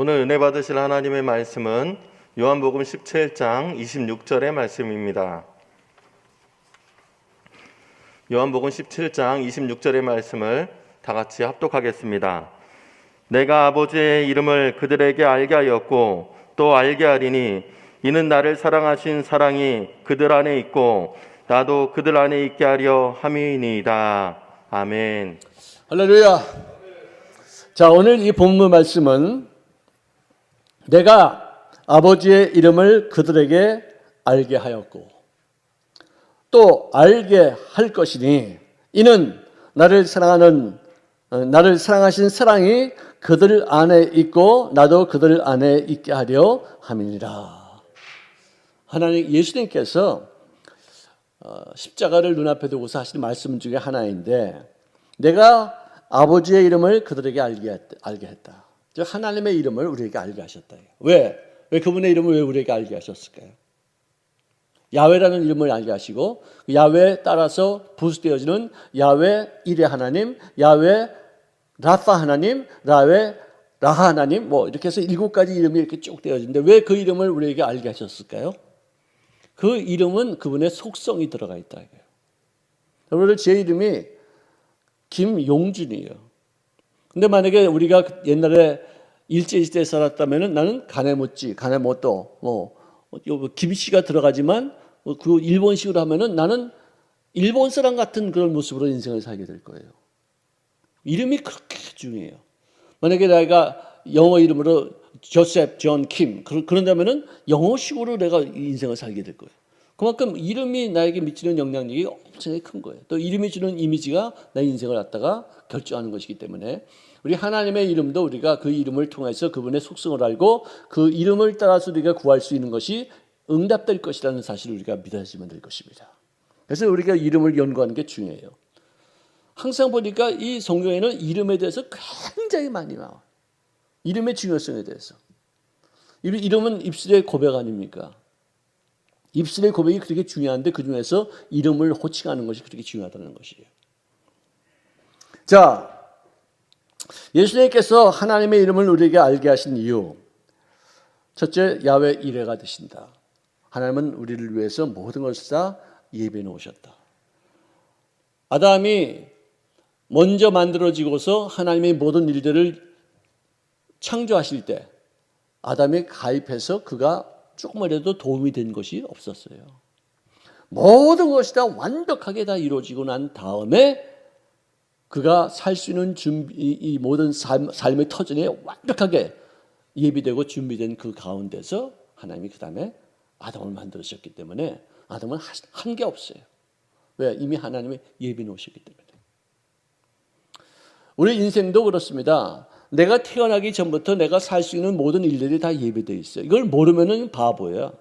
오늘 은혜 받으실 하나님의 말씀은 요한복음 17장 26절의 말씀입니다. 요한복음 17장 26절의 말씀을 다 같이 합독하겠습니다. 내가 아버지의 이름을 그들에게 알게 하였고 또 알게 하리니 이는 나를 사랑하신 사랑이 그들 안에 있고 나도 그들 안에 있게 하려 함이니이다. 아멘. 할렐루야. 자, 오늘 이 본문 말씀은 내가 아버지의 이름을 그들에게 알게 하였고 또 알게 할 것이니 이는 나를 사랑하신 사랑이 그들 안에 있고 나도 그들 안에 있게 하려 함이니라. 하나님 예수님께서 십자가를 눈앞에 두고서 하시는 말씀 중에 하나인데 내가 아버지의 이름을 그들에게 알게 했다. 즉 하나님의 이름을 우리에게 알게 하셨다. 왜 그분의 이름을 왜 우리에게 알게 하셨을까요? 야훼라는 이름을 알게 하시고 야훼에 따라서 부수되어지는 야훼 이레 하나님, 야훼 라파 하나님, 야훼 라하 하나님 이렇게 해서 7가지 이름이 이렇게 쭉 되어지는데 왜 그 이름을 우리에게 알게 하셨을까요? 그 이름은 그분의 속성이 들어가 있다. 여러분들 제 이름이 김용준이에요. 근데 만약에 우리가 옛날에 일제시대에 살았다면 나는 가네모찌, 가네모토, 김씨가 들어가지만 그 일본식으로 하면은 나는 일본 사람 같은 그런 모습으로 인생을 살게 될 거예요. 이름이 그렇게 중요해요. 만약에 내가 영어 이름으로 조셉, 존, 킴 그런다면은 영어식으로 내가 인생을 살게 될 거예요. 그만큼 이름이 나에게 미치는 영향력이 엄청나게 큰 거예요. 또 이름이 주는 이미지가 내 인생을 갖다가 결정하는 것이기 때문에 우리 하나님의 이름도 우리가 그 이름을 통해서 그분의 속성을 알고 그 이름을 따라서 우리가 구할 수 있는 것이 응답될 것이라는 사실을 우리가 믿어야지만 될 것입니다. 그래서 우리가 이름을 연구하는 게 중요해요. 항상 보니까 이 성경에는 이름에 대해서 굉장히 많이 나와요. 이름의 중요성에 대해서. 이름은 입술의 고백 아닙니까? 입술의 고백이 그렇게 중요한데 그 중에서 이름을 호칭하는 것이 그렇게 중요하다는 것이에요. 자, 예수님께서 하나님의 이름을 우리에게 알게 하신 이유, 첫째, 야훼 이레가 되신다. 하나님은 우리를 위해서 모든 것을 다 예비해 놓으셨다. 아담이 먼저 만들어지고서 하나님의 모든 일들을 창조하실 때 아담이 가입해서 그가 조금이라도 도움이 된 것이 없었어요. 모든 것이 다 완벽하게 다 이루어지고 난 다음에 그가 살 수 있는 이 모든 삶의 터전에 완벽하게 예비되고 준비된 그 가운데서 하나님이 그 다음에 아담을 만들으셨기 때문에 아담은 한 게 없어요. 왜? 이미 하나님이 예비 놓으셨기 때문에. 우리 인생도 그렇습니다. 내가 태어나기 전부터 내가 살 수 있는 모든 일들이 다 예비되어 있어요. 이걸 모르면은 바보야.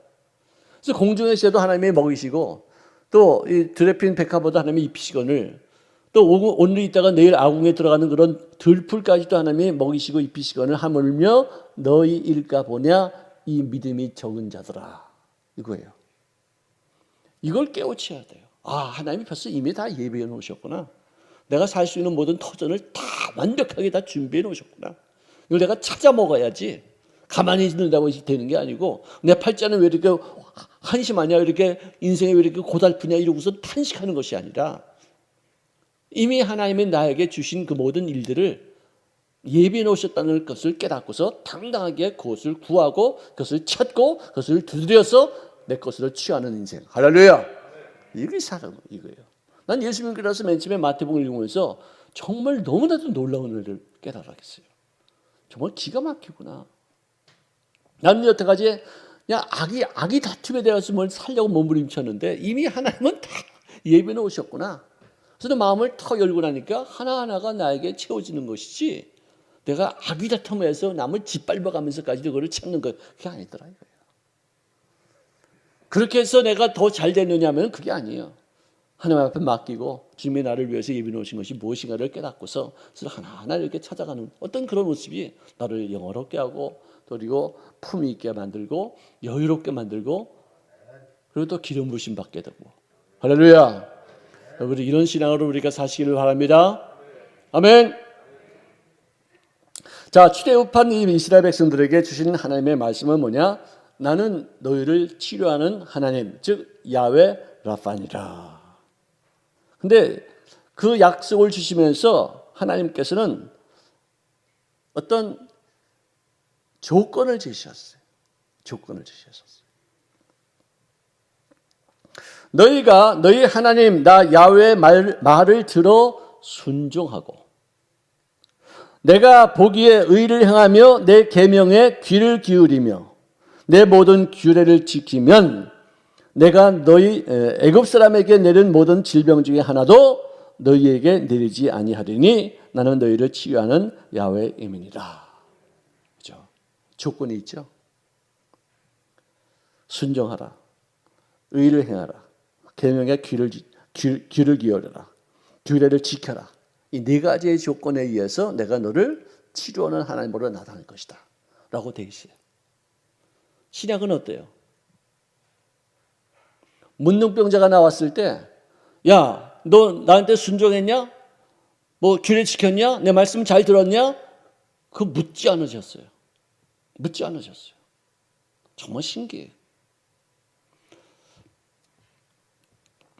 그래서 공중의 새도 하나님이 먹이시고 또 이 드레핀 백합보다 하나님이 입히시거늘 또 오늘 있다가 내일 아궁에 들어가는 그런 들풀까지도 하나님이 먹이시고 입히시거늘 하물며 너희 일까 보냐 이 믿음이 적은 자들아. 이거예요. 이걸 깨우쳐야 돼요. 하나님이 벌써 이미 다 예비해 놓으셨구나. 내가 살 수 있는 모든 터전을 다 완벽하게 다 준비해 놓으셨구나. 이걸 내가 찾아 먹어야지. 가만히 있는다고 되는 게 아니고 내 팔자는 왜 이렇게 한심하냐, 이렇게 인생이 왜 이렇게 고달프냐 이러고서 탄식하는 것이 아니라 이미 하나님이 나에게 주신 그 모든 일들을 예비해 놓으셨다는 것을 깨닫고서 당당하게 그것을 구하고 그것을 찾고 그것을 두드려서 내 것으로 취하는 인생. 할렐루야. 이게 사랑 이거예요. 난 예수님 그래서 맨 처음에 마태복음 읽으면서 정말 너무나도 놀라운 일을 깨달았어요. 정말 기가 막히구나. 나는 여태까지 그냥 악이 다툼에 대해서 뭘 살려고 몸부림쳤는데 이미 하나님은 다 예비해 놓으셨구나. 그래서 마음을 더 열고 나니까 하나하나가 나에게 채워지는 것이지 내가 악이 다툼에서 남을 짓밟아가면서까지 그거를 찾는 것 그게 아니더라 이거예요. 그렇게 해서 내가 더 잘 되느냐 하면 그게 아니에요. 하나님 앞에 맡기고 주님이 나를 위해서 예비해 놓으신 것이 무엇인가를 깨닫고서 하나하나 이렇게 찾아가는 어떤 그런 모습이 나를 영화롭게 하고 또 그리고 품위 있게 만들고 여유롭게 만들고 그리고 또 기름 부으심 받게 되고. 할렐루야. 여러분 이런 신앙으로 우리가 사시기를 바랍니다. 아멘. 자, 출애굽한 이 이스라엘 백성들에게 주신 하나님의 말씀은 뭐냐? 나는 너희를 치료하는 하나님, 즉 야훼 라파니라. 근데 그 약속을 주시면서 하나님께서는 어떤 조건을 제시했어요. 조건을 제시하셨어요. 너희가 너희 하나님 나 야훼의 말을 들어 순종하고 내가 보기에 의를 행하며 내 계명에 귀를 기울이며 내 모든 규례를 지키면 내가 너희 애굽 사람에게 내린 모든 질병 중에 하나도 너희에게 내리지 아니하리니 나는 너희를 치유하는 야훼임이니라. 그렇죠? 조건이 있죠. 순종하라. 의를 행하라. 계명에 귀를 기울여라. 규례를 지켜라. 이 네 가지의 조건에 의해서 내가 너를 치료하는 하나님으로 나타날 것이다. 라고 되어 있어요. 신약은 어때요? 문둥병자가 나왔을 때, 야, 너 나한테 순종했냐? 뭐 규례 지켰냐? 내 말씀 잘 들었냐? 그거 묻지 않으셨어요. 묻지 않으셨어요. 정말 신기해요.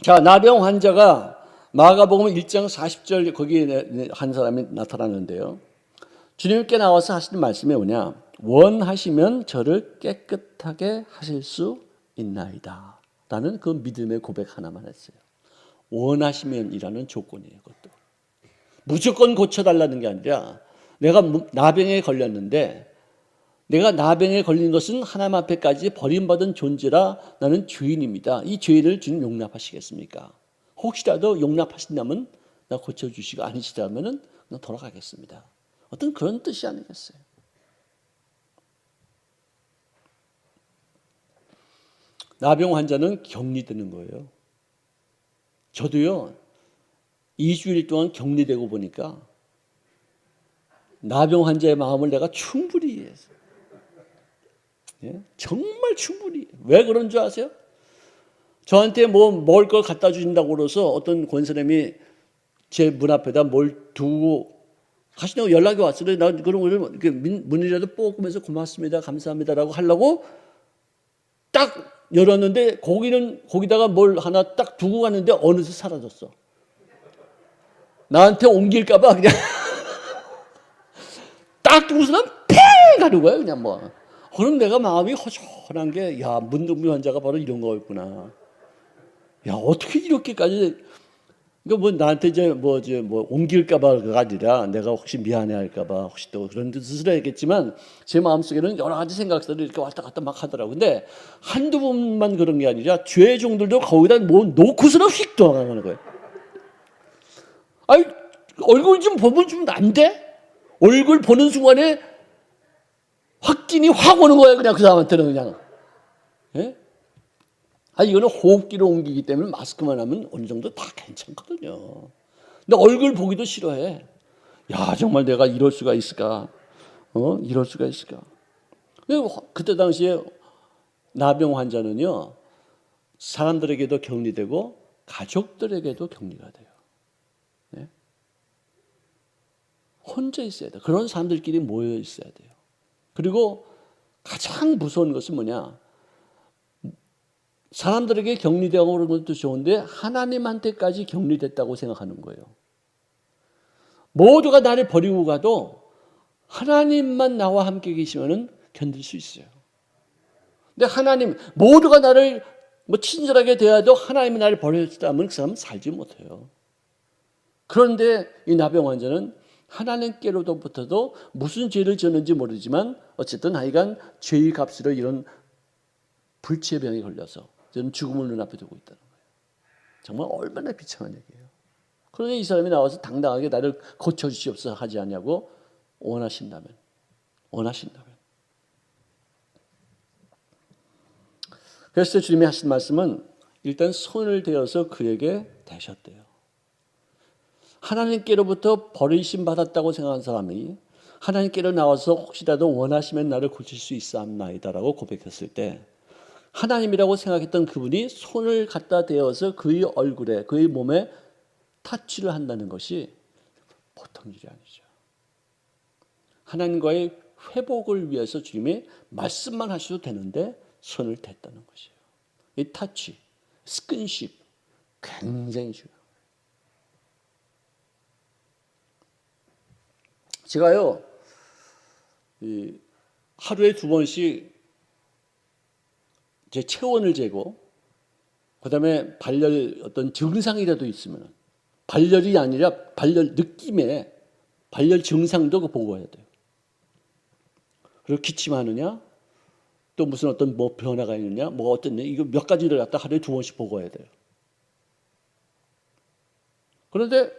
자, 나병 환자가 마가복음 1장 40절 거기에 한 사람이 나타나는데요. 주님께 나와서 하시는 말씀이 뭐냐? 원하시면 저를 깨끗하게 하실 수 있나이다. 라는 그 믿음의 고백 하나만 했어요. 원하시면이라는 조건이에요. 그것도. 무조건 고쳐달라는 게 아니라 내가 나병에 걸렸는데 내가 나병에 걸린 것은 하나님 앞에까지 버림받은 존재라 나는 죄인입니다. 이 죄를 주님 용납하시겠습니까? 혹시라도 용납하신다면 나 고쳐주시고 아니시다면 나 돌아가겠습니다. 어떤 그런 뜻이 아니겠어요? 나병 환자는 격리되는 거예요. 저도요, 2주일 동안 격리되고 보니까 나병 환자의 마음을 내가 충분히 이해했어요. 예? 정말 충분히. 왜 그런 줄 아세요? 저한테 뭐 먹을 걸 갖다 주신다고 그래서 어떤 권사님이 제 문 앞에다 뭘 두고 가시냐고 연락이 왔어요. 나 그런 거를 문이라도 뽑으면서 고맙습니다, 감사합니다라고 하려고 딱 열었는데 거기다가 뭘 하나 딱 두고 갔는데 어느새 사라졌어. 나한테 옮길까봐 그냥 딱 두고서는 팽 가는 거야 그냥 뭐. 그럼 내가 마음이 허전한 게, 야, 문둥병 환자가 바로 이런 거였구나. 야, 어떻게 이렇게까지, 그러니까 뭐 나한테 이제 뭐 옮길까봐가 아니라 내가 혹시 미안해할까봐 혹시 또 그런 뜻으로 했겠지만 제 마음속에는 여러 가지 생각들이 이렇게 왔다 갔다 막 하더라고요. 근데 한두 번만 그런 게 아니라 죄종들도 거기다 뭐 놓고서는 휙 돌아가는 거예요. 아니, 얼굴 좀 보면 좀 안 돼? 얼굴 보는 순간에 확진이 확 오는 거예요. 그냥 그 사람한테는 그냥. 예? 아, 이거는 호흡기로 옮기기 때문에 마스크만 하면 어느 정도 다 괜찮거든요. 근데 얼굴 보기도 싫어해. 야, 정말 내가 이럴 수가 있을까? 이럴 수가 있을까? 그때 당시에 나병 환자는요, 사람들에게도 격리되고 가족들에게도 격리가 돼요. 네? 혼자 있어야 돼요. 그런 사람들끼리 모여 있어야 돼요. 그리고 가장 무서운 것은 뭐냐? 사람들에게 격리되고 그런 것도 좋은데 하나님한테까지 격리됐다고 생각하는 거예요. 모두가 나를 버리고 가도 하나님만 나와 함께 계시면 견딜 수 있어요. 근데 하나님, 모두가 나를 뭐 친절하게 대해도 하나님이 나를 버렸다면 그 사람은 살지 못해요. 그런데 이 나병 환자는 하나님께로부터도 무슨 죄를 지었는지 모르지만 어쨌든 하여간 죄의 값으로 이런 불치의 병에 걸려서 저는 죽음을 눈앞에 두고 있다는 거예요. 정말 얼마나 비참한 얘기예요. 그러니 이 사람이 나와서 당당하게 나를 고쳐주시옵소서 하지 않냐고 원하신다면. 그래서 주님이 하신 말씀은 일단 손을 대어서 그에게 대셨대요. 하나님께로부터 버리심 받았다고 생각한 사람이 하나님께로 나와서 혹시라도 원하시면 나를 고칠 수 있사옵나이다라고 고백했을 때 하나님이라고 생각했던 그분이 손을 갖다 대어서 그의 얼굴에, 그의 몸에 타치를 한다는 것이 보통 일이 아니죠. 하나님과의 회복을 위해서 주님의 말씀만 하셔도 되는데 손을 댔다는 것이에요. 이 터치, 스킨십 굉장히 중요해요. 제가요, 하루에 2번씩 제 체온을 재고, 그 다음에 발열 어떤 증상이라도 있으면, 발열이 아니라 발열 느낌에 발열 증상도 보고해야 돼요. 그리고 기침하느냐, 또 무슨 어떤 뭐 변화가 있느냐, 뭐 어떤 이거 몇 가지를 갖다 하루에 2번씩 보고해야 돼요. 그런데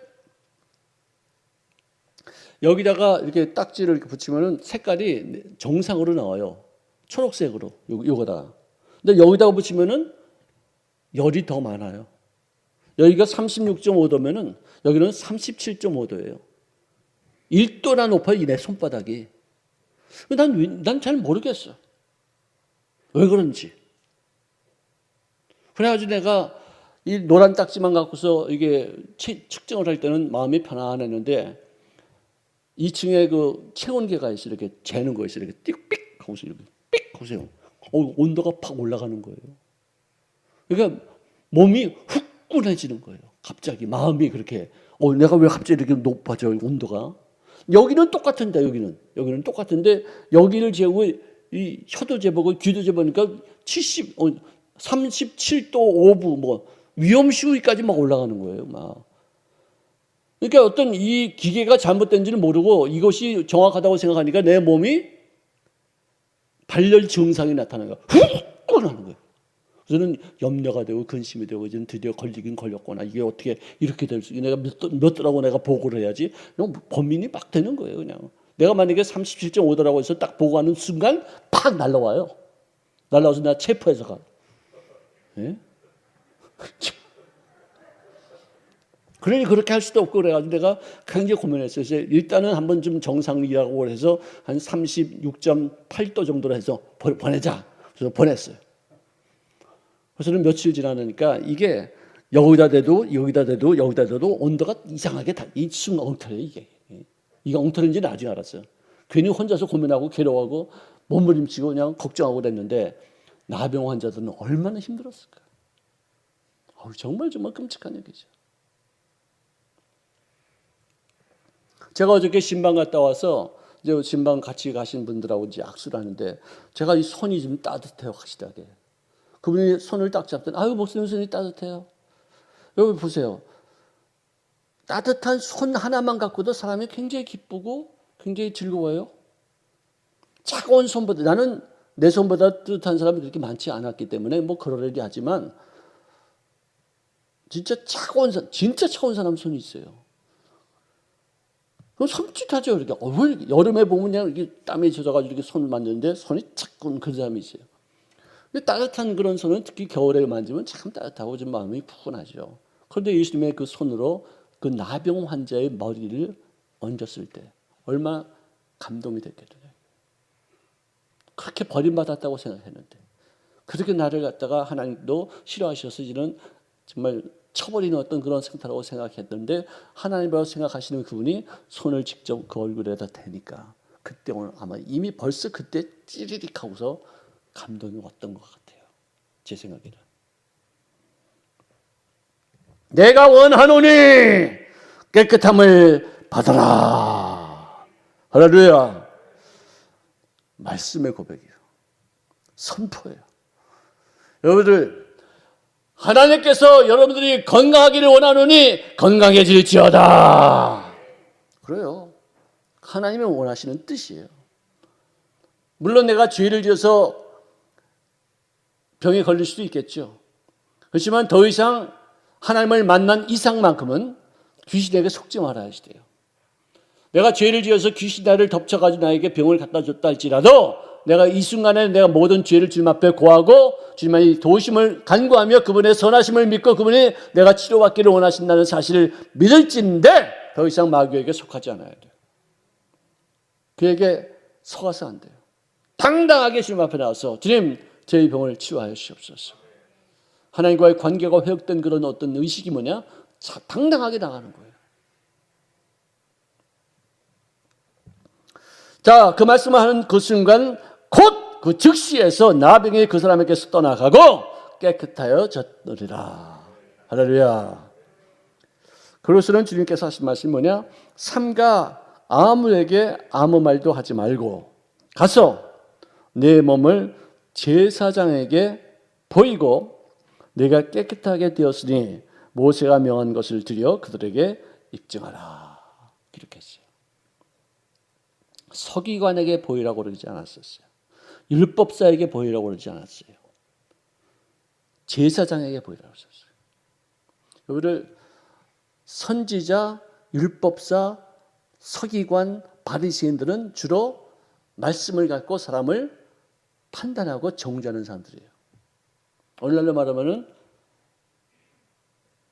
여기다가 이렇게 딱지를 이렇게 붙이면은 색깔이 정상으로 나와요. 초록색으로 요거다가. 근데 여기다가 붙이면은 열이 더 많아요. 여기가 36.5도면은 여기는 37.5도예요. 1도나 높아요, 내 손바닥이. 난 잘 모르겠어. 왜 그런지. 그래가지고 내가 이 노란 딱지만 갖고서 이게 측정을 할 때는 마음이 편안했는데 2층에 그 체온계가 있어. 이렇게 재는 거 있어. 이렇게 띡삑 하고서 이렇게 삑 하고서 온도가 팍 올라가는 거예요. 그러니까 몸이 후끈해지는 거예요. 갑자기 마음이 그렇게 내가 왜 갑자기 이렇게 높아져 온도가. 여기는 똑같은데 여기는 똑같은데 여기를 재고 이 혀도 재보고 귀도 재보니까 37도 5분 뭐 위험 시위까지 막 올라가는 거예요. 막. 그러니까 어떤 이 기계가 잘못된지는 모르고 이것이 정확하다고 생각하니까 내 몸이 발열 증상이 나타나는 거예요. 후끈하는 거예요. 그래서는 염려가 되고 근심이 되고 이제 드디어 걸리긴 걸렸구나. 이게 어떻게 이렇게 될 수? 내가 몇 도라고 내가 보고를 해야지. 그냥 범인이 막 되는 거예요. 그냥 내가 만약에 37.5도라고 해서 딱 보고하는 순간 팍 날라와요. 날라와서 내가 체포해서 가. 예? 그러니 그렇게 할 수도 없고 그래가지고 내가 굉장히 고민했어요. 그래서 일단은 한번 좀 정상이라고 해서 한 36.8도 정도로 해서 보내자. 그래서 보냈어요. 그래서는 며칠 지나니까 이게 여기다 대도 온도가 이상하게 이 순간 엉터려요. 이게 엉터리인지 나중에 알았어요. 괜히 혼자서 고민하고 괴로워하고 몸부림치고 그냥 걱정하고 그랬는데 나병 환자들은 얼마나 힘들었을까. 정말 끔찍한 얘기죠. 제가 어저께 신방 갔다 와서 이제 신방 같이 가신 분들하고 이제 악수를 하는데 제가 이 손이 좀 따뜻해요, 확실하게. 그분이 손을 딱 잡더니 목사님 손이 따뜻해요. 여기 보세요. 따뜻한 손 하나만 갖고도 사람이 굉장히 기쁘고 굉장히 즐거워요. 차가운 손보다 나는 내 손보다 따뜻한 사람이 그렇게 많지 않았기 때문에 뭐 그러려니 하지만 진짜 차가운 사람 손이 있어요. 그럼 섬찟하죠. 이렇게 여름에 보면 그냥 이렇게 땀이 젖어가지고 이렇게 손을 만졌는데 손이 차가운 그런 사람이 있어요. 근데 따뜻한 그런 손은 특히 겨울에 만지면 참 따뜻하고 좀 마음이 푸근하죠. 그런데 예수님의 그 손으로 그 나병 환자의 머리를 얹었을 때 얼마나 감동이 됐겠어요. 그렇게 버림받았다고 생각했는데 그렇게 나를 갖다가 하나님도 싫어하셔서 이런 정말 쳐버리는 어떤 그런 상태라고 생각했는데 하나님이라고 생각하시는 그분이 손을 직접 그 얼굴에다 대니까 그때 오늘 아마 이미 벌써 그때 찌리릭 하고서 감동이 왔던 것 같아요. 제 생각에는. 내가 원하노니 깨끗함을 받아라. 할렐루야. 말씀의 고백이에요. 선포예요. 여러분들 하나님께서 여러분들이 건강하기를 원하노니 건강해질지어다. 그래요. 하나님이 원하시는 뜻이에요. 물론 내가 죄를 지어서 병에 걸릴 수도 있겠죠. 그렇지만 더 이상 하나님을 만난 이상만큼은 귀신에게 속지 말아야 돼요. 내가 죄를 지어서 귀신 나를 덮쳐가지고 나에게 병을 갖다 줬다 할지라도 내가 이 순간에 내가 모든 죄를 주님 앞에 고하고 주님의 도우심을 간구하며 그분의 선하심을 믿고 그분이 내가 치료받기를 원하신다는 사실을 믿을진데 더 이상 마귀에게 속하지 않아야 돼요. 그에게 속아서 안 돼요. 당당하게 주님 앞에 나와서 주님 제 병을 치유하여 주시옵소서. 하나님과의 관계가 회복된 그런 어떤 의식이 뭐냐? 당당하게 나가는 거예요. 자, 그 말씀을 하는 그 순간 곧 그 즉시에서 나병이 그 사람에게서 떠나가고 깨끗하여졌느니라. 할렐루야. 그로서는 주님께서 하신 말씀이 뭐냐? 삼가 아무에게 아무 말도 하지 말고 가서 내 몸을 제사장에게 보이고 내가 깨끗하게 되었으니 모세가 명한 것을 드려 그들에게 입증하라. 이렇게 했어요. 서기관에게 보이라고 그러지 않았었어요. 율법사에게 보이라고 그러지 않았어요. 제사장에게 보이라고 했었어요. 여기를 선지자, 율법사, 서기관, 바리새인들은 주로 말씀을 갖고 사람을 판단하고 정죄하는 사람들이에요. 오늘날로 말하면은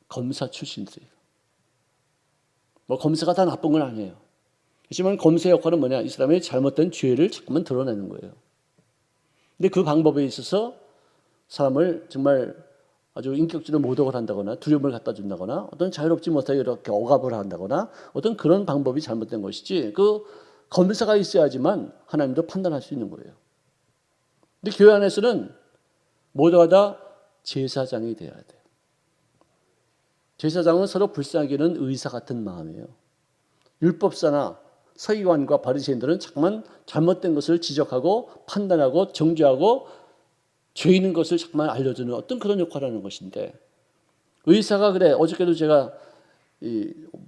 검사 출신들이에요. 뭐 검사가 다 나쁜 건 아니에요. 하지만 검사의 역할은 뭐냐? 이 사람의 잘못된 죄를 자꾸만 드러내는 거예요. 근데 그 방법에 있어서 사람을 정말 아주 인격적으로 모독을 한다거나 두려움을 갖다 준다거나 어떤 자유롭지 못하게 이렇게 억압을 한다거나 어떤 그런 방법이 잘못된 것이지 그 검사가 있어야지만 하나님도 판단할 수 있는 거예요. 근데 교회 안에서는 모두가 다 제사장이 되어야 돼요. 제사장은 서로 불쌍하게 여기는 의사 같은 마음이에요. 율법사나 서기관과 바리새인들은 자꾸만 잘못된 것을 지적하고 판단하고 정죄하고 죄 있는 것을 자꾸만 알려주는 어떤 그런 역할을 하는 것인데 의사가 그래 어저께도 제가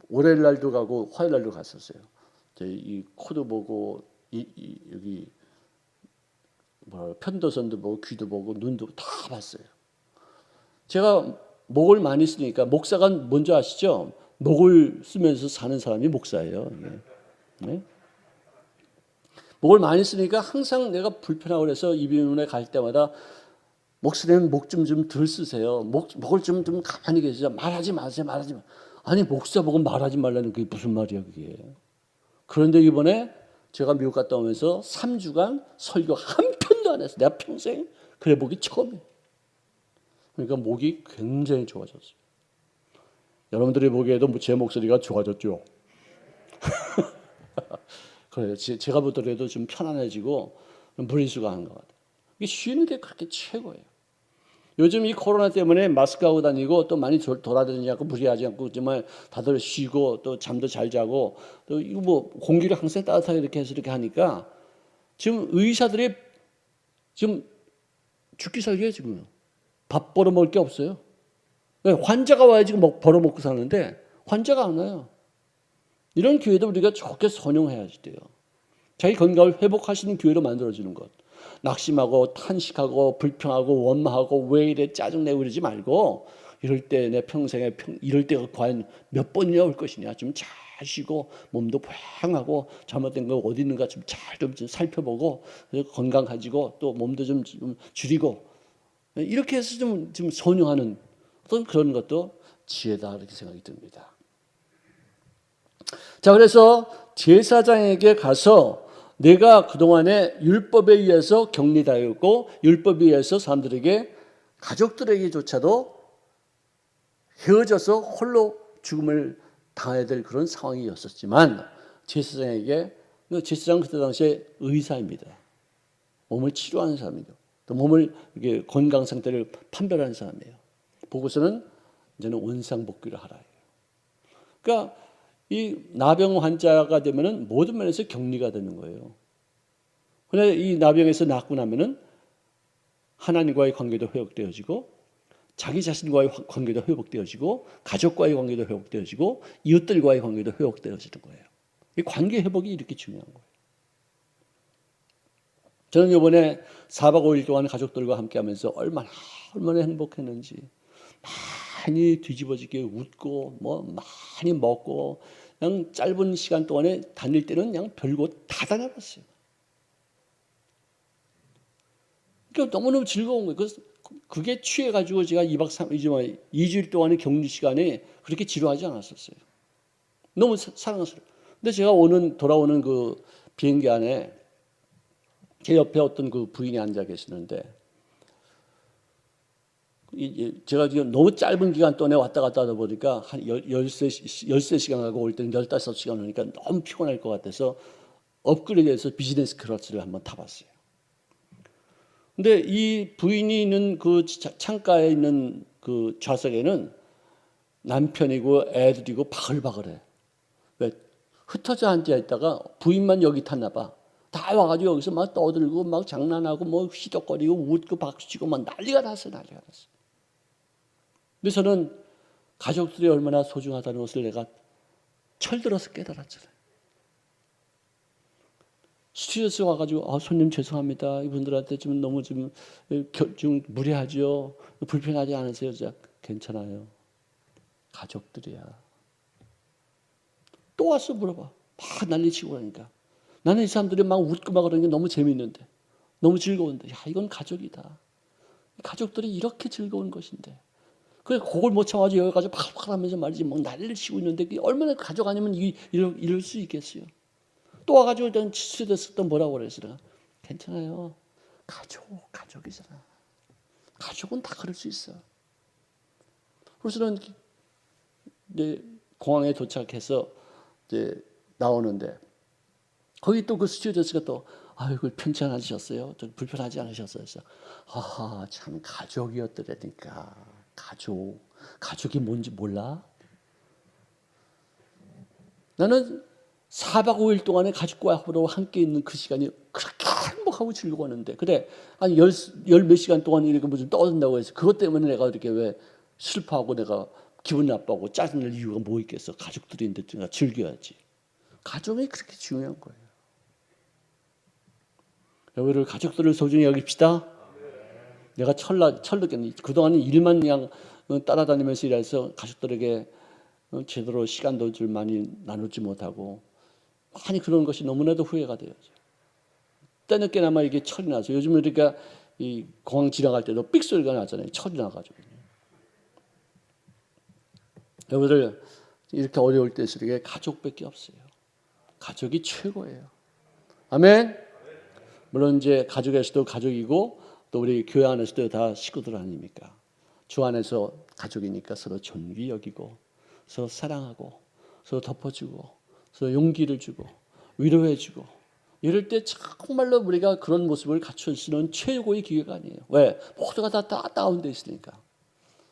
월요일 날도 가고 화요일 날도 갔었어요. 이 코도 보고 여기 편도선도 보고 귀도 보고 눈도 다 봤어요. 제가 목을 많이 쓰니까 목사가 뭔지 아시죠? 목을 쓰면서 사는 사람이 목사예요. 네? 목을 많이 쓰니까 항상 내가 불편하고 그래서 이비인후과에 갈 때마다 목사님 목 좀 덜 쓰세요. 목을 좀 가만히 계시죠. 말하지 마세요. 말하지 마. 아니 목사 보고 말하지 말라는 그게 무슨 말이야 그게. 그런데 이번에 제가 미국 갔다 오면서 3주간 설교 한 편도 안 했어요. 내가 평생 그래 보기 처음이에요. 그러니까 목이 굉장히 좋아졌어요. 여러분들이 보기에도 제 목소리가 좋아졌죠. 그래요. 제가 보더라도 좀 편안해지고 무리수가 하는 것 같아요. 이게 쉬는 게 그렇게 최고예요. 요즘 이 코로나 때문에 마스크 하고 다니고 또 많이 돌아다니지 않고 무리하지 않고 정말 다들 쉬고 또 잠도 잘 자고 또 이거 뭐 공기를 항상 따뜻하게 이렇게 해서 이렇게 하니까 지금 의사들이 지금 죽기 살기에 지금 밥 벌어먹을 게 없어요. 환자가 와야 지금 벌어먹고 사는데 환자가 안 와요. 이런 기회도 우리가 좋게 선용해야지 돼요. 자기 건강을 회복하시는 기회로 만들어주는 것. 낙심하고 탄식하고 불평하고 원망하고 왜 이래 짜증내고 이러지 말고 이럴 때 내 평생에 이럴 때가 과연 몇 번이나 올 것이냐. 좀 잘 쉬고 몸도 보양하고 잘못된 거 어디 있는가 좀 잘 좀 살펴보고 건강 가지고 또 몸도 좀 줄이고 이렇게 해서 좀 선용하는 어떤 그런 것도 지혜다 이렇게 생각이 듭니다. 자, 그래서 제사장에게 가서 내가 그동안에 율법에 의해서 격리되었고 율법에 의해서 사람들에게 가족들에게조차도 헤어져서 홀로 죽음을 당해야 될 그런 상황이었었지만 제사장에게 제사장은 그때 당시에 의사입니다. 몸을 치료하는 사람이고 또 몸을 이렇게 건강 상태를 판별하는 사람이에요. 보고서는 이제는 원상복귀를 하라. 그러니까 이 나병 환자가 되면은 모든 면에서 격리가 되는 거예요. 그런데 이 나병에서 낫고 나면은 하나님과의 관계도 회복되어지고 자기 자신과의 관계도 회복되어지고 가족과의 관계도 회복되어지고 이웃들과의 관계도 회복되어지는 거예요. 이 관계 회복이 이렇게 중요한 거예요. 저는 이번에 4박 5일 동안 가족들과 함께하면서 얼마나 행복했는지 많이 뒤집어지게 웃고 뭐 많이 먹고 그냥 짧은 시간 동안에 다닐 때는 그냥 별곳 다 다녀봤어요. 그러니까 너무너무 즐거운 거예요. 그게 취해가지고 제가 2박 3일, 2주일 동안의 격리 시간에 그렇게 지루하지 않았었어요. 너무 사랑스러워요. 근데 제가 돌아오는 그 비행기 안에 제 옆에 어떤 그 부인이 앉아 계시는데 제가 지금 너무 짧은 기간 동안에 왔다 갔다 하다 보니까 한 13시간 하고 올 때는 15시간 오니까 너무 피곤할 것 같아서 업그레이드해서 비즈니스 클래스를 한번 타봤어요. 근데 이 부인이 있는 그 창가에 있는 그 좌석에는 남편이고 애들이고 바글바글해. 왜? 흩어져 앉아 있다가 부인만 여기 탔나 봐. 다 와가지고 여기서 막 떠들고 막 장난하고 뭐 휘덕거리고 웃고 박수치고 막 난리가 났어. 근데 저는 가족들이 얼마나 소중하다는 것을 내가 철들어서 깨달았잖아요. 스튜디오에 와가지고 손님 죄송합니다. 이분들한테 좀 너무 좀 무례하죠. 불편하지 않으세요? 괜찮아요. 가족들이야. 또 와서 물어봐. 막 난리치고 그러니까. 나는 이 사람들이 막 웃고 막 그러는 게 너무 재밌는데, 너무 즐거운데, 야 이건 가족이다. 가족들이 이렇게 즐거운 것인데. 그래 그걸 못 참아가지고 여기 가서 팍팍 하면서 말이지 막 난리를 치고 있는데 얼마나 가족 아니면 이럴 수 있겠어요. 또 와가지고 일단 스튜디오에서 또 뭐라고 그랬어요. 괜찮아요. 가족이잖아. 가족은 다 그럴 수 있어. 그래서 저는 이제 공항에 도착해서 이제 나오는데 거기 또 그 스튜디오스가 또 아이고 편찮으셨어요? 좀 불편하지 않으셨어요? 아하 참 가족이었더라니까. 가족이 뭔지 몰라? 나는 4박 5일 동안에 가족과 함께 있는 그 시간이 그렇게 행복하고 즐거웠는데 그래 한 열 몇 시간 동안 이렇게 무슨 떠든다고 해서 그것 때문에 내가 이렇게 왜 슬퍼하고 내가 기분 나빠하고 짜증낼 이유가 뭐 있겠어. 가족들인데 내가 즐겨야지. 가족이 그렇게 중요한 거예요. 여러분들 가족들을 소중히 여깁시다. 내가 철르겠네. 그동안은 일만 그냥 따라다니면서 일해서 가족들에게 제대로 시간도 좀 많이 나누지 못하고 많이 그런 것이 너무나도 후회가 돼요. 때늦게나마 이게 철이 나서 요즘 우리가 이 공항 지나갈 때도 삑 소리가 나잖아요. 철이 나가지고. 여러분들 이렇게 어려울 때일수록 가족밖에 없어요. 가족이 최고예요. 아멘. 물론 이제 가족에서도 가족이고 또 우리 교회 안에서도 다 식구들 아닙니까? 주 안에서 가족이니까 서로 존귀 여기고 서로 사랑하고 서로 덮어주고 서로 용기를 주고 위로해주고 이럴 때 정말로 우리가 그런 모습을 갖출 수 있는 최고의 기회가 아니에요. 왜? 모두가 다 다운돼 있으니까.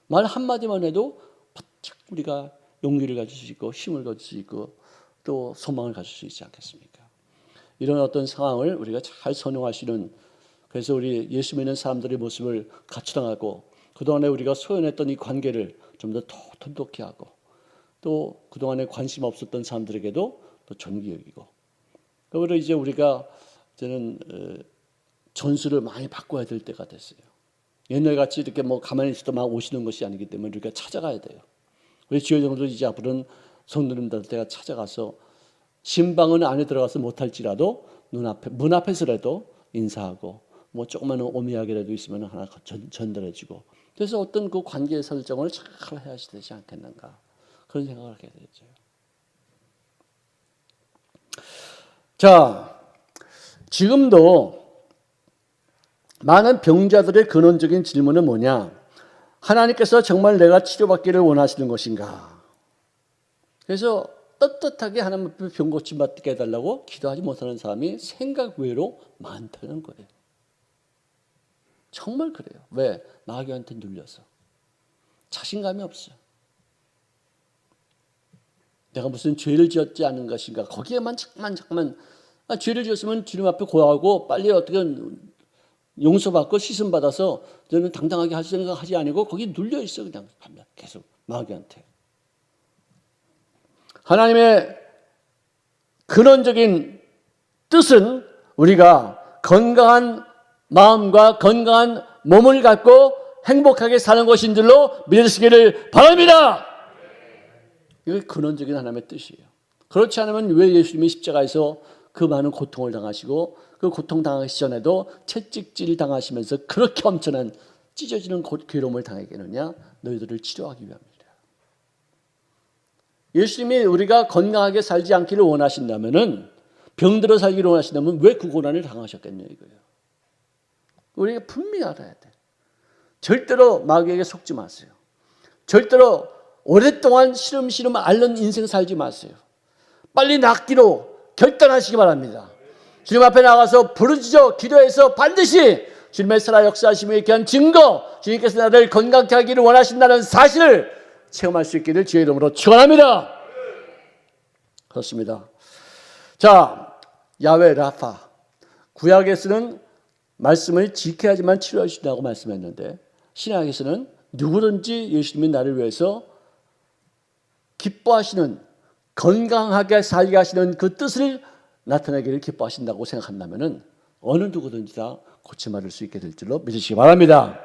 말 한마디만 해도 바짝 우리가 용기를 가질 수 있고 힘을 가질 수 있고 또 소망을 가질 수 있지 않겠습니까? 이런 어떤 상황을 우리가 잘 선용할 수 있는 그래서 우리 예수 믿는 사람들의 모습을 갖추당하고 그동안에 우리가 소연했던 이 관계를 좀 더 돈독히 하고 또 그동안에 관심 없었던 사람들에게도 또 존귀 여기고 그리고 이제 우리가 저는 전수를 많이 바꿔야 될 때가 됐어요. 옛날같이 이렇게 뭐 가만히 있어도 막 오시는 것이 아니기 때문에 우리가 찾아가야 돼요. 우리 지효정도 이제 앞으로는 성도님들한테 찾아가서 신방은 안에 들어가서 못할지라도 문 앞에서라도 인사하고 뭐 조그마한 오미약이라도 있으면 하나 전달해주고 그래서 어떤 그 관계 설정을 잘 해야 되지 않겠는가 그런 생각을 하게 되죠. 자, 지금도 많은 병자들의 근원적인 질문은 뭐냐? 하나님께서 정말 내가 치료받기를 원하시는 것인가? 그래서 떳떳하게 하나님 앞에 병 고침받게 해달라고 기도하지 못하는 사람이 생각 외로 많다는 거예요. 정말 그래요. 왜? 마귀한테 눌려서. 자신감이 없어요. 내가 무슨 죄를 지었지 않은 것인가. 거기에만 자꾸만 죄를 지었으면 주님 앞에 고하고 빨리 어떻게 용서받고 씻음받아서 저는 당당하게 할 생각하지 않고 거기 눌려 있어 그냥 계속 마귀한테. 하나님의 근원적인 뜻은 우리가 건강한 마음과 건강한 몸을 갖고 행복하게 사는 것인 줄로 믿으시기를 바랍니다. 이게 근원적인 하나님의 뜻이에요. 그렇지 않으면 왜 예수님이 십자가에서 그 많은 고통을 당하시고 그 고통 당하기 전에도 채찍질 당하시면서 그렇게 엄청난 찢어지는 괴로움을 당하겠느냐? 너희들을 치료하기 위함이라. 예수님이 우리가 건강하게 살지 않기를 원하신다면은 병들어 살기를 원하신다면 왜 그 고난을 당하셨겠냐 이거예요. 우리가 분명히 알아야 돼. 절대로 마귀에게 속지 마세요. 절대로 오랫동안 시름시름 앓는 인생 살지 마세요. 빨리 낫기로 결단하시기 바랍니다. 주님 앞에 나가서 부르짖어 기도해서 반드시 주님의 살아 역사하심에 대한 증거, 주님께서 나를 건강케 하기를 원하신다는 사실을 체험할 수 있기를 주의 이름으로 축원합니다. 그렇습니다. 자, 야훼 라파. 구약에서는 말씀을 지켜야지만 치료할 수 있다고 말씀했는데 신약에서는 누구든지 예수님이 나를 위해서 기뻐하시는, 건강하게 살게 하시는 그 뜻을 나타내기를 기뻐하신다고 생각한다면 어느 누구든지 다 고침받을 수 있게 될 줄로 믿으시기 바랍니다.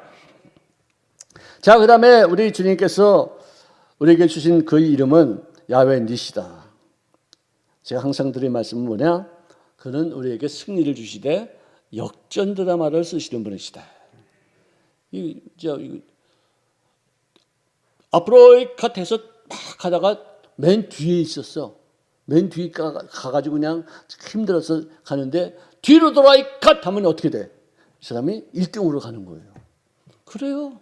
자, 그 다음에 우리 주님께서 우리에게 주신 그 이름은 야훼 니시다. 제가 항상 드린 말씀은 뭐냐? 그는 우리에게 승리를 주시되 역전 드라마를 쓰시는 분이시다. 앞으로 컷해서 막 가다가 맨 뒤에 있었어. 맨 뒤에 가가지고 그냥 힘들어서 가는데 뒤로 돌아 컷 하면 어떻게 돼? 이 사람이 1등으로 가는 거예요. 그래요.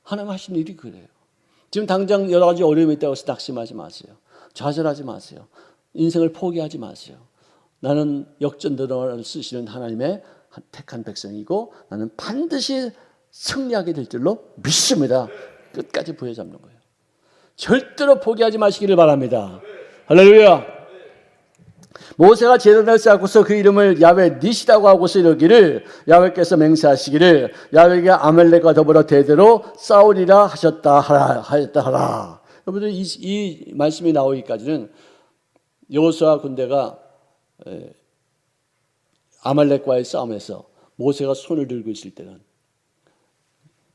하나님 하신 일이 그래요. 지금 당장 여러 가지 어려움이 있다고 해서 낙심하지 마세요. 좌절하지 마세요. 인생을 포기하지 마세요. 나는 역전드라마를 쓰시는 하나님의 택한 백성이고 나는 반드시 승리하게 될 줄로 믿습니다. 끝까지 부여잡는 거예요. 절대로 포기하지 마시기를 바랍니다. 할렐루야. 모세가 제단을 쌓고서 그 이름을 야훼 니시라고 하고서 이러기를 야훼께서 맹세하시기를 야훼에게 아말렉과 더불어 대대로 싸우리라 하셨다 하라. 여러분들 이 말씀이 나오기까지는 여호수아 군대가 아말렉과의 싸움에서 모세가 손을 들고 있을 때는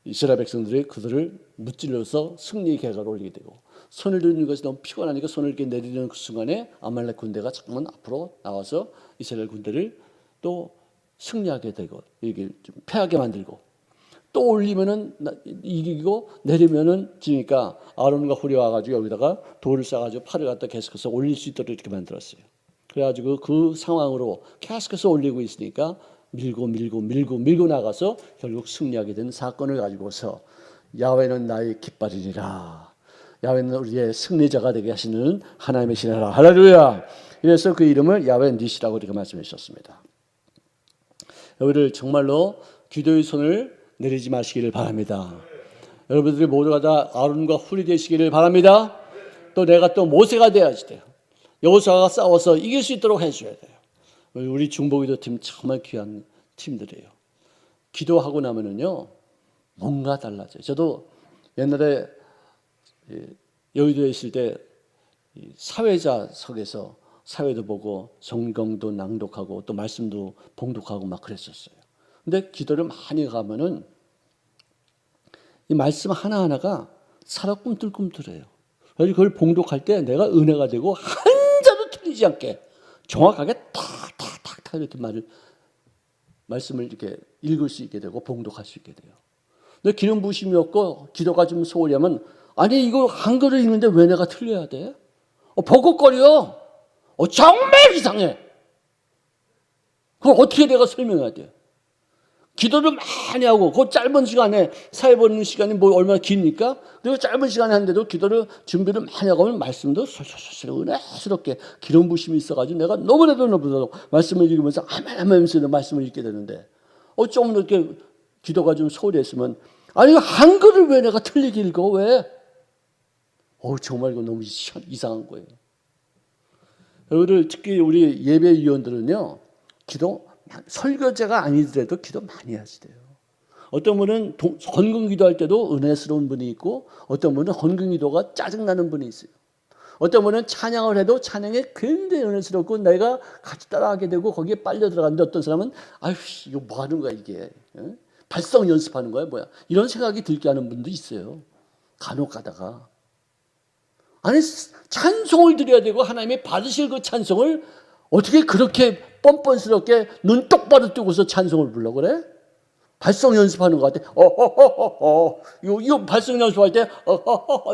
이스라엘 백성들이 그들을 무찔러서 승리 계가를 올리게 되고 손을 드는 것이 너무 피곤하니까 손을 이렇게 내리는 그 순간에 아말렉 군대가 잠깐만 앞으로 나와서 이스라엘 군대를 또 승리하게 되고 이게 좀 패하게 만들고 또 올리면은 이기고 내리면은 지니까 아론과 홀이 와가지고 여기다가 돌을 싸가지고 팔을 갖다 계속해서 올릴 수 있도록 이렇게 만들었어요. 그래가지고 그 상황으로 계속해서 올리고 있으니까 밀고 나가서 결국 승리하게 된 사건을 가지고서 야훼는 나의 깃발이니라. 야훼는 우리의 승리자가 되게 하시는 하나님의 신이라. 할렐루야. 그래서 그 이름을 야훼 니시라고 이렇게 말씀해 주셨습니다. 여러분들 정말로 기도의 손을 내리지 마시기를 바랍니다. 여러분들이 모두가 다 아론과 훌이 되시기를 바랍니다. 또 내가 또 모세가 되어야지 돼요. 여호수아가 싸워서 이길 수 있도록 해줘야 돼요. 우리 중보기도 팀 정말 귀한 팀들이에요. 기도하고 나면은요 뭔가 달라져요. 저도 옛날에 여의도에 있을 때 사회자석에서 사회도 보고 성경도 낭독하고 또 말씀도 봉독하고 막 그랬었어요. 근데 기도를 많이 가면은 이 말씀 하나하나가 살아 꿈틀꿈틀해요. 그래서 그걸 봉독할 때 내가 은혜가 되고 한자도 틀리지 않게 정확하게 탁탁탁탁 이렇게 말씀을 이렇게 읽을 수 있게 되고 봉독할 수 있게 돼요. 근데 기름 부심이 없고 기도가 좀 소홀히 하면 아니 이거 한글을 읽는데 왜 내가 틀려야 돼? 버벅거려. 정말 이상해. 그럼 어떻게 내가 설명해야 돼? 기도를 많이 하고 그 짧은 시간에 사회 보는 시간이 뭐 얼마나 기니까 그리고 짧은 시간에 하는데도 기도를 준비를 많이 하고 하면 말씀도 솔솔솔 은혜스럽게 기름 부심이 있어가지고 내가 너무나도 말씀을 읽으면서 아멘하면서 말씀을 읽게 되는데 좀 이렇게 기도가 좀 소홀히 했으면 아니 한글을 왜 내가 틀리게 읽어 왜? 정말 이거 너무 이상한 거예요. 여러분들 특히 우리 예배위원들은요 기도 설교자가 아니더라도 기도 많이 하시대요. 어떤 분은 헌금 기도할 때도 은혜스러운 분이 있고 어떤 분은 헌금 기도가 짜증나는 분이 있어요. 어떤 분은 찬양을 해도 찬양에 굉장히 은혜스럽고 내가 같이 따라하게 되고 거기에 빨려 들어가는데 어떤 사람은 아유 이거 뭐 하는 거야 이게 발성 연습하는 거야 뭐야 이런 생각이 들게 하는 분도 있어요. 간혹 가다가 아니 찬송을 드려야 되고 하나님이 받으실 그 찬송을 어떻게 그렇게 뻔뻔스럽게 눈 똑바로 뜨고서 찬송을 불러 그래? 발성 연습하는 것 같아. 이거 발성 연습할 때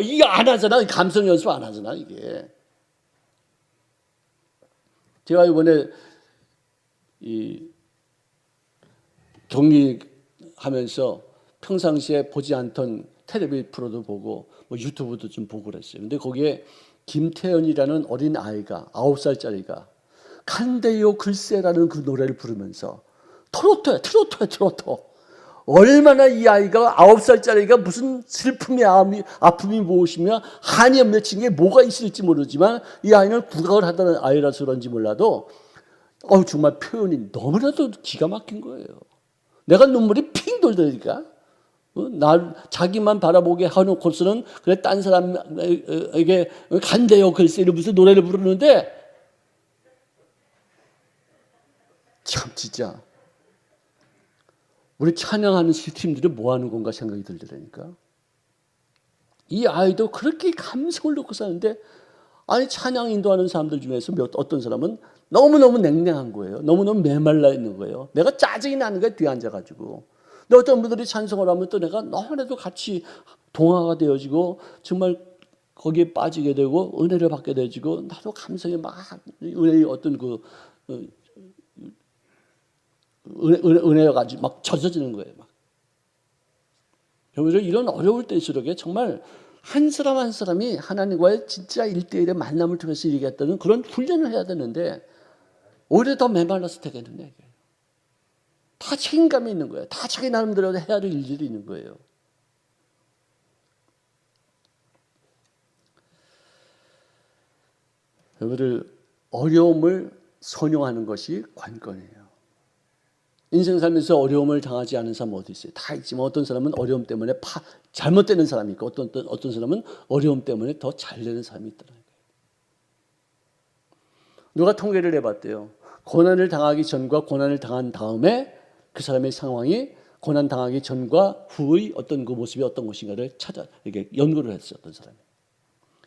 이게 안 하잖아. 감성 연습 안 하잖아 이게. 제가 이번에 이 격리하면서 평상시에 보지 않던 텔레비 프로도 보고 뭐 유튜브도 좀 보고 그랬어요. 근데 거기에 김태현이라는 어린 아이가 9살짜리가 간대요 글쎄라는 그 노래를 부르면서 트로트야 트로트. 얼마나 이 아이가 9살짜리가 무슨 슬픔이 아픔이 무엇이며 한이 맺힌 게 뭐가 있을지 모르지만 이 아이는 국악을 하던 아이라서 그런지 몰라도 정말 표현이 너무나도 기가 막힌 거예요. 내가 눈물이 핑 돌더니까 자기만 바라보게 해놓고서는 그래 딴 사람에게 간대요 글쎄 이러면서 노래를 부르는데 참 진짜 우리 찬양하는 팀들이 뭐 하는 건가 생각이 들더라니까. 이 아이도 그렇게 감성을 놓고 사는데 아니 찬양 인도하는 사람들 중에서 어떤 사람은 너무너무 냉랭한 거예요. 너무너무 메말라 있는 거예요. 내가 짜증이 나는 거야 뒤에 앉아가지고. 근데 어떤 분들이 찬송을 하면 또 내가 너무나도 같이 동화가 되어지고 정말 거기에 빠지게 되고 은혜를 받게 되어지고 나도 감성이 막 은혜의 어떤 은혜가 가지고 막 젖어지는 거예요. 막. 여러분 이런 어려울 때일수록 정말 한 사람 한 사람이 하나님과의 진짜 1대1의 만남을 통해서 이루겠다는 그런 훈련을 해야 되는데 오히려 더 메말라서 되겠느냐. 다 책임감이 있는 거예요. 다 자기 나름대로 해야 할 일들이 있는 거예요. 여러분들 어려움을 선용하는 것이 관건이에요. 인생 살면서 어려움을 당하지 않은 사람은 어디 있어요? 다 있지만 어떤 사람은 어려움 때문에 잘못되는 사람이 있고 어떤 사람은 어려움 때문에 더 잘 되는 사람이 있더라고요. 누가 통계를 해봤대요. 고난을 당하기 전과 고난을 당한 다음에 그 사람의 상황이 고난 당하기 전과 후의 어떤 그 모습이 어떤 것인가를 이렇게 연구를 했어요. 어떤 사람이.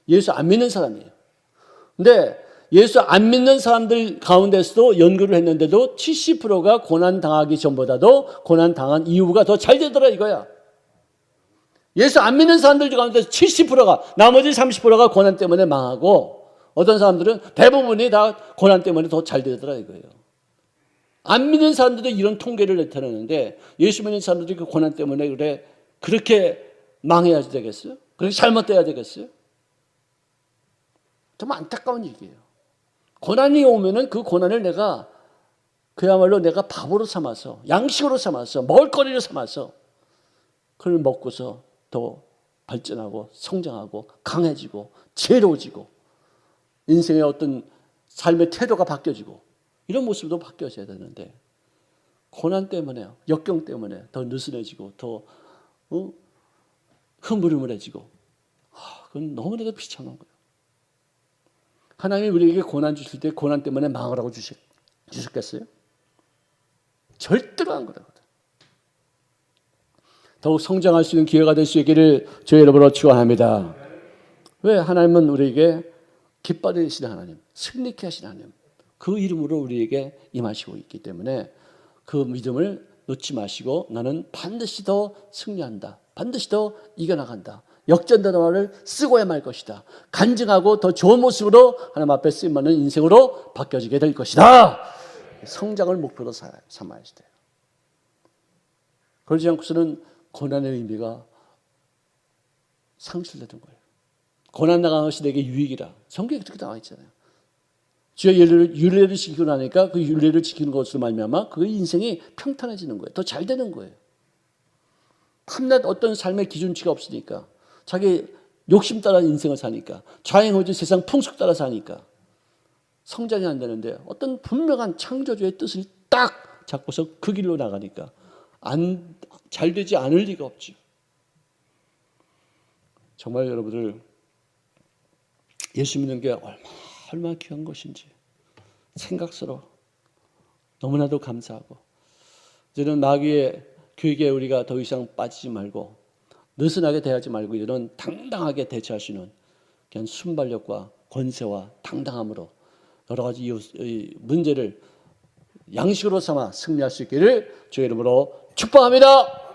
예수 안 믿는 사람이에요. 근데 예수 안 믿는 사람들 가운데서도 연구를 했는데도 70%가 고난 당하기 전보다도 고난 당한 이후가 더 잘 되더라 이거야. 예수 안 믿는 사람들 가운데서 70%가 나머지 30%가 고난 때문에 망하고 어떤 사람들은 대부분이 다 고난 때문에 더 잘 되더라 이거예요. 안 믿는 사람들도 이런 통계를 나타내는데 예수 믿는 사람들이 그 고난 때문에 그렇게 망해야 되겠어요? 그렇게 잘못돼야 되겠어요? 좀 안타까운 얘기예요. 고난이 오면은 그 고난을 그야말로 내가 밥으로 삼아서 양식으로 삼아서 먹을거리로 삼아서 그걸 먹고서 더 발전하고 성장하고 강해지고 지혜로워지고 인생의 어떤 삶의 태도가 바뀌어지고 이런 모습도 바뀌어져야 되는데 고난 때문에 역경 때문에 더 느슨해지고 더 흐물흐물해지고 그건 너무나도 비참한 거예요. 하나님이 우리에게 고난 주실 때 고난 때문에 망하라고 주셨겠어요? 절대로 안 그러거든. 더욱 성장할 수 있는 기회가 될 수 있기를 주의 이름으로 축원합니다. 왜? 하나님은 우리에게 기뻐 되시는 하나님, 승리케 하시는 하나님, 그 이름으로 우리에게 임하시고 있기 때문에 그 믿음을 놓지 마시고 나는 반드시 더 승리한다. 반드시 더 이겨나간다. 역전단어를 쓰고야 말 것이다. 간증하고 더 좋은 모습으로 하나님 앞에 쓰임받는 인생으로 바뀌어지게 될 것이다. 성장을 목표로 삼아야 돼요. 그러지 않고서는 고난의 의미가 상실되는 거예요. 고난 당한 것이 내게 유익이라. 성경에 그렇게 나와 있잖아요. 주의 윤례를 지키고 나니까 그 윤례를 지키는 것으로 말미암아 그 인생이 평탄해지는 거예요. 더 잘 되는 거예요. 탐낮 어떤 삶의 기준치가 없으니까 자기 욕심 따라 인생을 사니까 좌행우진 세상 풍속 따라 사니까 성장이 안 되는데 어떤 분명한 창조주의 뜻을 딱 잡고서 그 길로 나가니까 잘 되지 않을 리가 없죠. 정말 여러분들 예수 믿는 게 얼마나 귀한 것인지 생각스러워. 너무나도 감사하고 이제는 마귀의 교육에 우리가 더 이상 빠지지 말고 느슨하게 대하지 말고 이런 당당하게 대처할 수 있는 그냥 순발력과 권세와 당당함으로 여러 가지 이 문제를 양식으로 삼아 승리할 수 있기를 주의 이름으로 축복합니다.